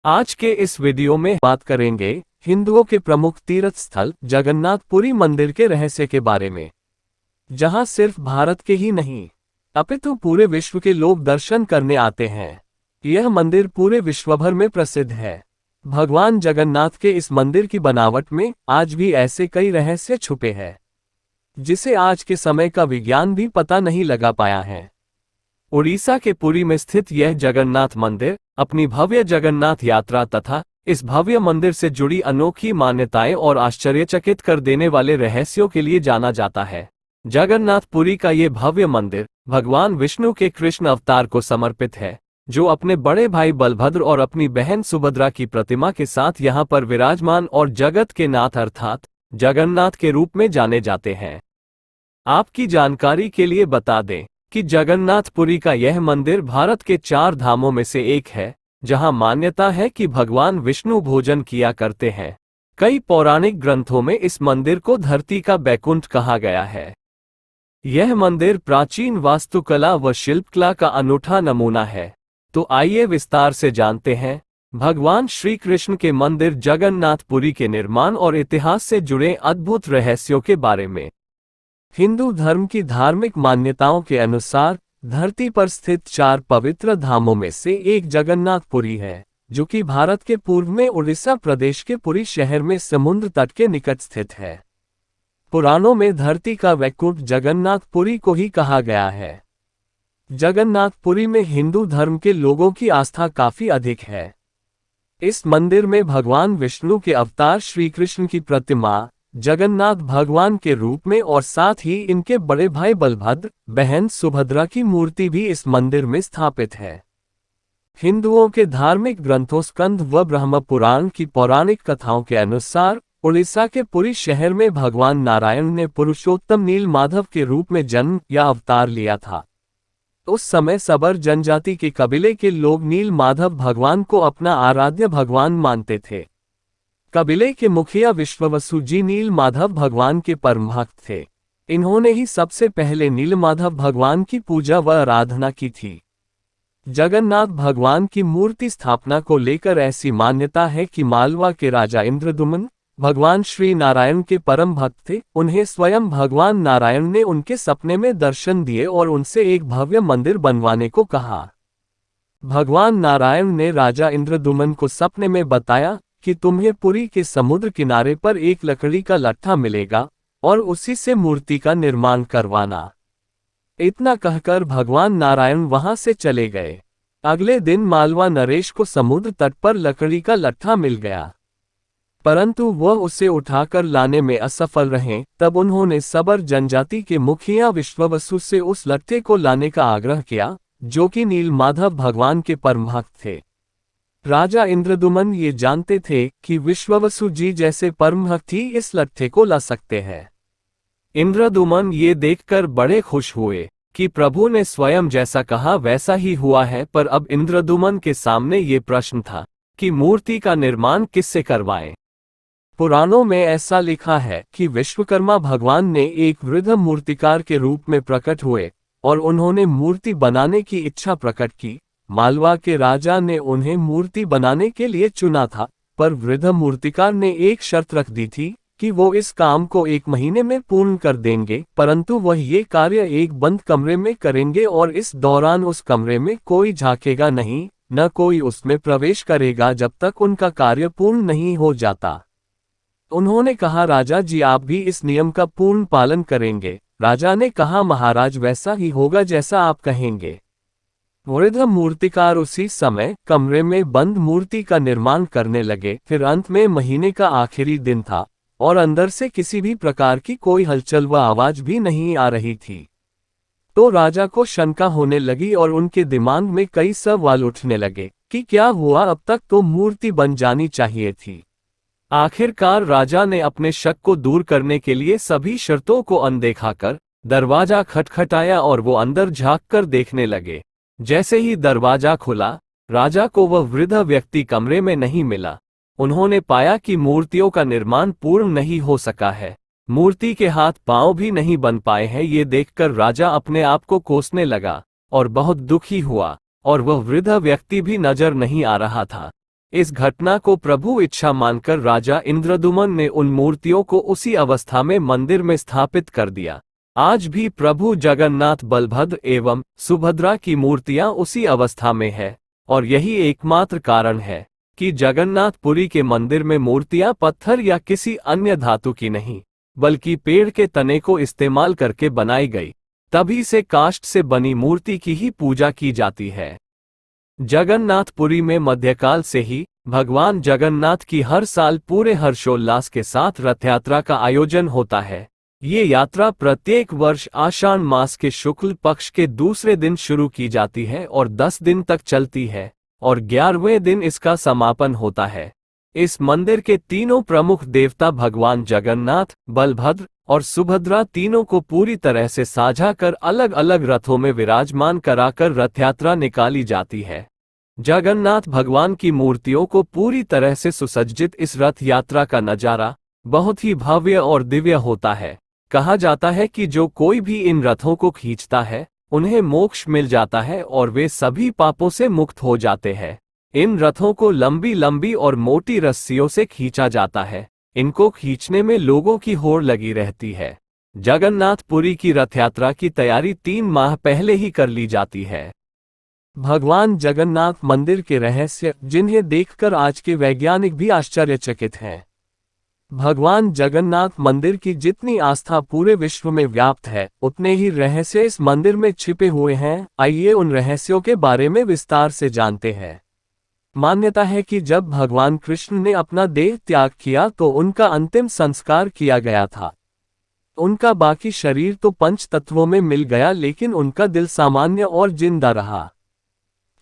आज के इस वीडियो में बात करेंगे हिंदुओं के प्रमुख तीर्थ स्थल जगन्नाथपुरी मंदिर के रहस्य के बारे में, जहां सिर्फ भारत के ही नहीं अपितु पूरे विश्व के लोग दर्शन करने आते हैं। यह मंदिर पूरे विश्वभर में प्रसिद्ध है। भगवान जगन्नाथ के इस मंदिर की बनावट में आज भी ऐसे कई रहस्य छुपे हैं जिसे आज के समय का विज्ञान भी पता नहीं लगा पाया है। उड़ीसा के पुरी में स्थित यह जगन्नाथ मंदिर अपनी भव्य जगन्नाथ यात्रा तथा इस भव्य मंदिर से जुड़ी अनोखी मान्यताएं और आश्चर्यचकित कर देने वाले रहस्यों के लिए जाना जाता है। जगन्नाथपुरी का ये भव्य मंदिर भगवान विष्णु के कृष्ण अवतार को समर्पित है, जो अपने बड़े भाई बलभद्र और अपनी बहन सुभद्रा की प्रतिमा के साथ यहाँ पर विराजमान और जगत के नाथ अर्थात जगन्नाथ के रूप में जाने जाते हैं। आपकी जानकारी के लिए बता दें कि जगन्नाथपुरी का यह मंदिर भारत के 4 धामों में से एक है, जहां मान्यता है कि भगवान विष्णु भोजन किया करते हैं। कई पौराणिक ग्रंथों में इस मंदिर को धरती का बैकुंठ कहा गया है। यह मंदिर प्राचीन वास्तुकला व शिल्पकला का अनूठा नमूना है। तो आइए विस्तार से जानते हैं भगवान श्री कृष्ण के मंदिर जगन्नाथपुरी के निर्माण और इतिहास से जुड़े अद्भुत रहस्यों के बारे में। हिंदू धर्म की धार्मिक मान्यताओं के अनुसार धरती पर स्थित 4 पवित्र धामों में से एक जगन्नाथपुरी है, जो कि भारत के पूर्व में उड़ीसा प्रदेश के पुरी शहर में समुद्र तट के निकट स्थित है। पुराणों में धरती का वैकुंठ जगन्नाथपुरी को ही कहा गया है। जगन्नाथपुरी में हिंदू धर्म के लोगों की आस्था काफी अधिक है। इस मंदिर में भगवान विष्णु के अवतार श्री कृष्ण की प्रतिमा जगन्नाथ भगवान के रूप में और साथ ही इनके बड़े भाई बलभद्र, बहन सुभद्रा की मूर्ति भी इस मंदिर में स्थापित है। हिंदुओं के धार्मिक ग्रंथों स्कंद व ब्रह्म पुराण की पौराणिक कथाओं के अनुसार उड़ीसा के पुरी शहर में भगवान नारायण ने पुरुषोत्तम नील माधव के रूप में जन्म या अवतार लिया था। उस समय सबर जनजाति के कबीले के लोग नील माधव भगवान को अपना आराध्य भगवान मानते थे। कबीले के मुखिया विश्ववसु जी नील माधव भगवान के परम भक्त थे। इन्होंने ही सबसे पहले नील माधव भगवान की पूजा व आराधना की थी। जगन्नाथ भगवान की मूर्ति स्थापना को लेकर ऐसी मान्यता है कि मालवा के राजा इंद्रदुम्न भगवान श्री नारायण के परम भक्त थे। उन्हें स्वयं भगवान नारायण ने उनके सपने में दर्शन दिए और उनसे एक भव्य मंदिर बनवाने को कहा। भगवान नारायण ने राजा इंद्रदुम्न को सपने में बताया कि तुम्हें पुरी के समुद्र किनारे पर एक लकड़ी का लट्ठा मिलेगा और उसी से मूर्ति का निर्माण करवाना। इतना कहकर भगवान नारायण वहां से चले गए। अगले दिन मालवा नरेश को समुद्र तट पर लकड़ी का लट्ठा मिल गया, परंतु वह उसे उठाकर लाने में असफल रहे। तब उन्होंने सबर जनजाति के मुखिया विश्ववसु से उस लट्ठे को लाने का आग्रह किया, जो कि नील माधव भगवान के परम भक्त थे। राजा इंद्रदुम्न ये जानते थे कि विश्ववसु जी जैसे परम भक्त ही इस लट्ठे को ला सकते हैं। इंद्रदुम्न ये देखकर बड़े खुश हुए कि प्रभु ने स्वयं जैसा कहा वैसा ही हुआ है। पर अब इंद्रदुम्न के सामने ये प्रश्न था कि मूर्ति का निर्माण किससे करवाएं। पुराणों में ऐसा लिखा है कि विश्वकर्मा भगवान ने एक वृद्ध मूर्तिकार के रूप में प्रकट हुए और उन्होंने मूर्ति बनाने की इच्छा प्रकट की। मालवा के राजा ने उन्हें मूर्ति बनाने के लिए चुना था, पर वृद्ध मूर्तिकार ने एक शर्त रख दी थी कि वो इस काम को 1 महीने में पूर्ण कर देंगे, परंतु वह ये कार्य एक बंद कमरे में करेंगे और इस दौरान उस कमरे में कोई झांकेगा नहीं, न कोई उसमें प्रवेश करेगा जब तक उनका कार्य पूर्ण नहीं हो जाता। उन्होंने कहा, राजा जी आप भी इस नियम का पूर्ण पालन करेंगे। राजा ने कहा, महाराज वैसा ही होगा जैसा आप कहेंगे। वृद्ध मूर्तिकार उसी समय कमरे में बंद मूर्ति का निर्माण करने लगे। फिर अंत में महीने का आखिरी दिन था और अंदर से किसी भी प्रकार की कोई हलचल व आवाज भी नहीं आ रही थी। तो राजा को शंका होने लगी और उनके दिमाग में कई सवाल उठने लगे कि क्या हुआ, अब तक तो मूर्ति बन जानी चाहिए थी। आखिरकार राजा ने अपने शक को दूर करने के लिए सभी शर्तों को अनदेखा कर दरवाजा खटखटाया और वो अंदर झांक कर देखने लगे। जैसे ही दरवाजा खुला, राजा को वह वृद्ध व्यक्ति कमरे में नहीं मिला। उन्होंने पाया कि मूर्तियों का निर्माण पूर्ण नहीं हो सका है। मूर्ति के हाथ पांव भी नहीं बन पाए हैं। ये देखकर राजा अपने आप को कोसने लगा और बहुत दुखी हुआ और वह वृद्ध व्यक्ति भी नजर नहीं आ रहा था। इस घटना को प्रभु इच्छा मानकर राजा इंद्रद्युम्न ने उन मूर्तियों को उसी अवस्था में मंदिर में स्थापित कर दिया। आज भी प्रभु जगन्नाथ, बलभद्र एवं सुभद्रा की मूर्तियां उसी अवस्था में है, और यही एकमात्र कारण है कि जगन्नाथपुरी के मंदिर में मूर्तियां पत्थर या किसी अन्य धातु की नहीं, बल्कि पेड़ के तने को इस्तेमाल करके बनाई गई। तभी से काष्ठ से बनी मूर्ति की ही पूजा की जाती है। जगन्नाथपुरी में मध्यकाल से ही भगवान जगन्नाथ की हर साल पूरे हर्षोल्लास के साथ रथ यात्रा का आयोजन होता है। ये यात्रा प्रत्येक वर्ष आषाढ़ मास के शुक्ल पक्ष के दूसरे दिन शुरू की जाती है और 10 दिन तक चलती है, और 11वें दिन इसका समापन होता है। इस मंदिर के तीनों प्रमुख देवता भगवान जगन्नाथ, बलभद्र और सुभद्रा तीनों को पूरी तरह से साझा कर अलग अलग रथों में विराजमान कराकर रथ यात्रा निकाली जाती है। जगन्नाथ भगवान की मूर्तियों को पूरी तरह से सुसज्जित इस रथ यात्रा का नजारा बहुत ही भव्य और दिव्य होता है। कहा जाता है कि जो कोई भी इन रथों को खींचता है उन्हें मोक्ष मिल जाता है और वे सभी पापों से मुक्त हो जाते हैं। इन रथों को लंबी लंबी और मोटी रस्सियों से खींचा जाता है। इनको खींचने में लोगों की होड़ लगी रहती है। जगन्नाथपुरी की रथ यात्रा की तैयारी 3 माह पहले ही कर ली जाती है। भगवान जगन्नाथ मंदिर के रहस्य, जिन्हें देखकर आज के वैज्ञानिक भी आश्चर्यचकित हैं। भगवान जगन्नाथ मंदिर की जितनी आस्था पूरे विश्व में व्याप्त है, उतने ही रहस्य इस मंदिर में छिपे हुए हैं। आइए उन रहस्यों के बारे में विस्तार से जानते हैं। मान्यता है कि जब भगवान कृष्ण ने अपना देह त्याग किया तो उनका अंतिम संस्कार किया गया था। उनका बाकी शरीर तो पंच तत्वों में मिल गया, लेकिन उनका दिल सामान्य और जिंदा रहा।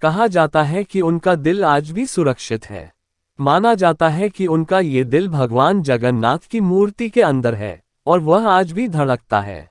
कहा जाता है कि उनका दिल आज भी सुरक्षित है। माना जाता है कि उनका ये दिल भगवान जगन्नाथ की मूर्ति के अंदर है और वह आज भी धड़कता है।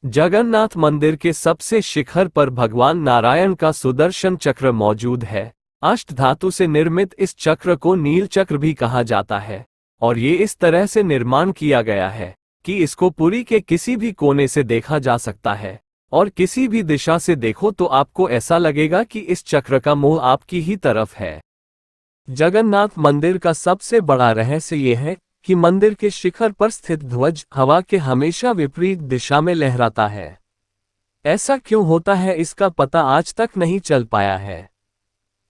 जगन्नाथ मंदिर के सबसे शिखर पर भगवान नारायण का सुदर्शन चक्र मौजूद है। अष्ट धातु से निर्मित इस चक्र को नील चक्र भी कहा जाता है, और ये इस तरह से निर्माण किया गया है कि इसको पुरी के किसी भी कोने से देखा जा सकता है, और किसी भी दिशा से देखो तो आपको ऐसा लगेगा कि इस चक्र का मुंह आपकी ही तरफ है। जगन्नाथ मंदिर का सबसे बड़ा रहस्य यह है कि मंदिर के शिखर पर स्थित ध्वज हवा के हमेशा विपरीत दिशा में लहराता है। ऐसा क्यों होता है, इसका पता आज तक नहीं चल पाया है।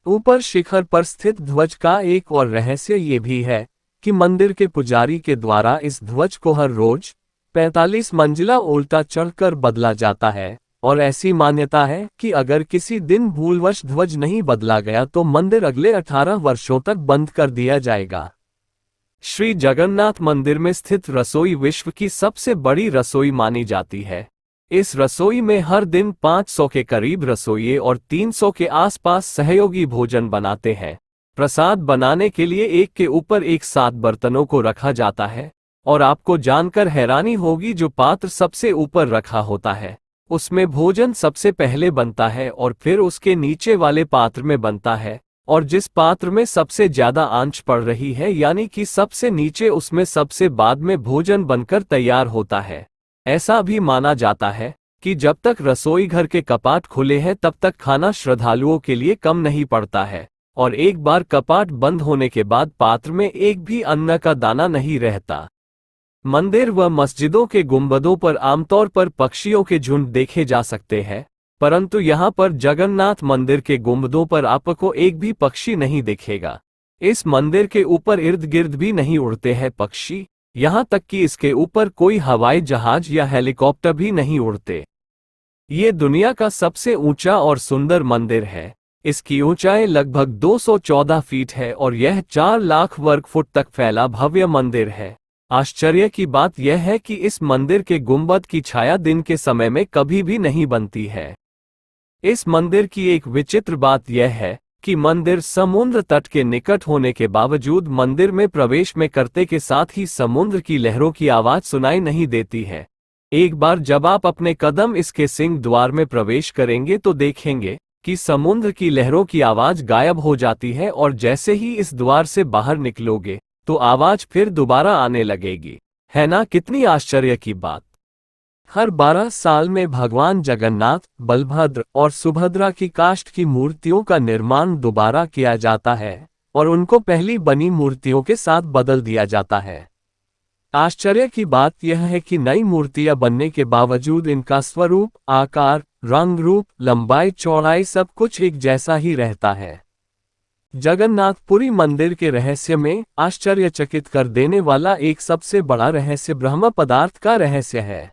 ऊपर शिखर पर स्थित ध्वज का एक और रहस्य ये भी है कि मंदिर के पुजारी के द्वारा इस ध्वज को हर रोज 45 मंजिला उल्टा चढ़कर बदला जाता है, और ऐसी मान्यता है कि अगर किसी दिन भूलवश ध्वज नहीं बदला गया तो मंदिर अगले 18 वर्षों तक बंद कर दिया जाएगा। श्री जगन्नाथ मंदिर में स्थित रसोई विश्व की सबसे बड़ी रसोई मानी जाती है। इस रसोई में हर दिन 500 के करीब रसोइये और 300 के आसपास सहयोगी भोजन बनाते हैं। प्रसाद बनाने के लिए एक के ऊपर एक 7 बर्तनों को रखा जाता है, और आपको जानकर हैरानी होगी, जो पात्र सबसे ऊपर रखा होता है उसमें भोजन सबसे पहले बनता है और फिर उसके नीचे वाले पात्र में बनता है, और जिस पात्र में सबसे ज्यादा आंच पड़ रही है यानी कि सबसे नीचे, उसमें सबसे बाद में भोजन बनकर तैयार होता है। ऐसा भी माना जाता है कि जब तक रसोई घर के कपाट खुले हैं तब तक खाना श्रद्धालुओं के लिए कम नहीं पड़ता है, और एक बार कपाट बंद होने के बाद पात्र में एक भी अन्न का दाना नहीं रहता। मंदिर व मस्जिदों के गुंबदों पर आमतौर पर पक्षियों के झुंड देखे जा सकते हैं, परंतु यहाँ पर जगन्नाथ मंदिर के गुंबदों पर आपको एक भी पक्षी नहीं दिखेगा। इस मंदिर के ऊपर इर्द गिर्द भी नहीं उड़ते हैं पक्षी, यहाँ तक कि इसके ऊपर कोई हवाई जहाज या हेलीकॉप्टर भी नहीं उड़ते। ये दुनिया का सबसे ऊंचा और सुंदर मंदिर है। इसकी ऊंचाई लगभग 214 फीट है और यह 4 लाख वर्ग फुट तक फैला भव्य मंदिर है। आश्चर्य की बात यह है कि इस मंदिर के गुंबद की छाया दिन के समय में कभी भी नहीं बनती है। इस मंदिर की एक विचित्र बात यह है कि मंदिर समुद्र तट के निकट होने के बावजूद मंदिर में प्रवेश में करते के साथ ही समुद्र की लहरों की आवाज सुनाई नहीं देती है। एक बार जब आप अपने कदम इसके सिंह द्वार में प्रवेश करेंगे तो देखेंगे कि समुद्र की लहरों की आवाज गायब हो जाती है, और जैसे ही इस द्वार से बाहर निकलोगे तो आवाज फिर दोबारा आने लगेगी। है ना कितनी आश्चर्य की बात। हर 12 साल में भगवान जगन्नाथ, बलभद्र और सुभद्रा की काष्ठ की मूर्तियों का निर्माण दोबारा किया जाता है। और उनको पहली बनी मूर्तियों के साथ बदल दिया जाता है। आश्चर्य की बात यह है कि नई मूर्तियां बनने के बावजूद इनका स्वरूप, आकार, रंग रूप, लंबाई, चौड़ाई सब कुछ एक जैसा ही रहता है। जगन्नाथपुरी मंदिर के रहस्य में आश्चर्यचकित कर देने वाला एक सबसे बड़ा रहस्य ब्रह्म पदार्थ का रहस्य है।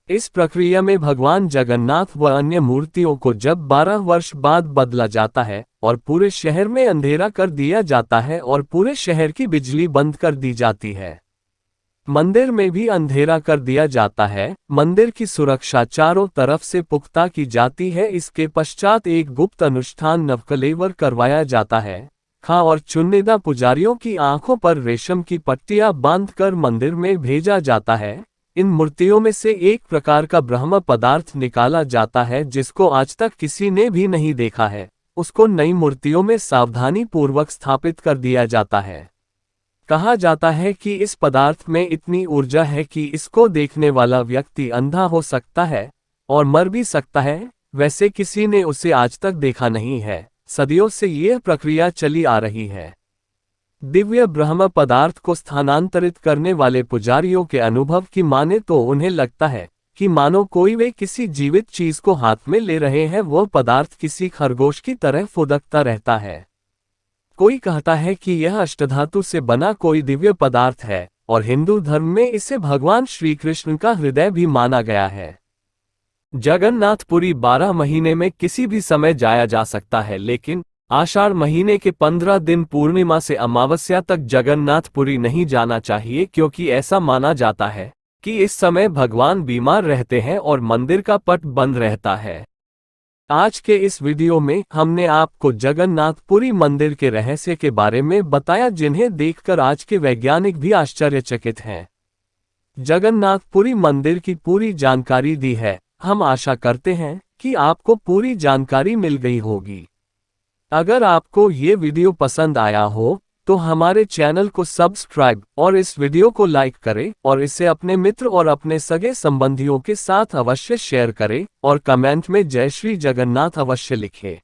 इस प्रक्रिया में भगवान जगन्नाथ व अन्य मूर्तियों को जब 12 वर्ष बाद बदला जाता है और पूरे शहर में अंधेरा कर दिया जाता है और पूरे शहर की बिजली बंद कर दी जाती है, मंदिर में भी अंधेरा कर दिया जाता है, मंदिर की सुरक्षा चारों तरफ से पुख्ता की जाती है। इसके पश्चात एक गुप्त अनुष्ठान नवकलेवर करवाया जाता है। खां और चुनिंदा पुजारियों की आंखों पर रेशम की पट्टियां बांधकर मंदिर में भेजा जाता है। इन मूर्तियों में से एक प्रकार का ब्रह्म पदार्थ निकाला जाता है जिसको आज तक किसी ने भी नहीं देखा है। उसको नई मूर्तियों में सावधानी पूर्वक स्थापित कर दिया जाता है। कहा जाता है कि इस पदार्थ में इतनी ऊर्जा है कि इसको देखने वाला व्यक्ति अंधा हो सकता है और मर भी सकता है। वैसे किसी ने उसे आज तक देखा नहीं है। सदियों से यह प्रक्रिया चली आ रही है। दिव्य ब्रह्म पदार्थ को स्थानांतरित करने वाले पुजारियों के अनुभव की माने तो उन्हें लगता है कि मानो कोई वे किसी जीवित चीज को हाथ में ले रहे हैं। वह पदार्थ किसी खरगोश की तरह फुदकता रहता है। कोई कहता है कि यह अष्टधातु से बना कोई दिव्य पदार्थ है और हिंदू धर्म में इसे भगवान श्री कृष्ण का हृदय भी माना गया है। जगन्नाथपुरी 12 महीने में किसी भी समय जाया जा सकता है, लेकिन आषाढ़ महीने के 15 दिन पूर्णिमा से अमावस्या तक जगन्नाथपुरी नहीं जाना चाहिए, क्योंकि ऐसा माना जाता है कि इस समय भगवान बीमार रहते हैं और मंदिर का पट बंद रहता है। आज के इस वीडियो में हमने आपको जगन्नाथपुरी मंदिर के रहस्य के बारे में बताया, जिन्हें देखकर आज के वैज्ञानिक भी आश्चर्यचकित हैं। जगन्नाथपुरी मंदिर की पूरी जानकारी दी है। हम आशा करते हैं कि आपको पूरी जानकारी मिल गई होगी। अगर आपको ये वीडियो पसंद आया हो तो हमारे चैनल को सब्सक्राइब और इस वीडियो को लाइक करें और इसे अपने मित्र और अपने सगे संबंधियों के साथ अवश्य शेयर करें और कमेंट में जय श्री जगन्नाथ अवश्य लिखें।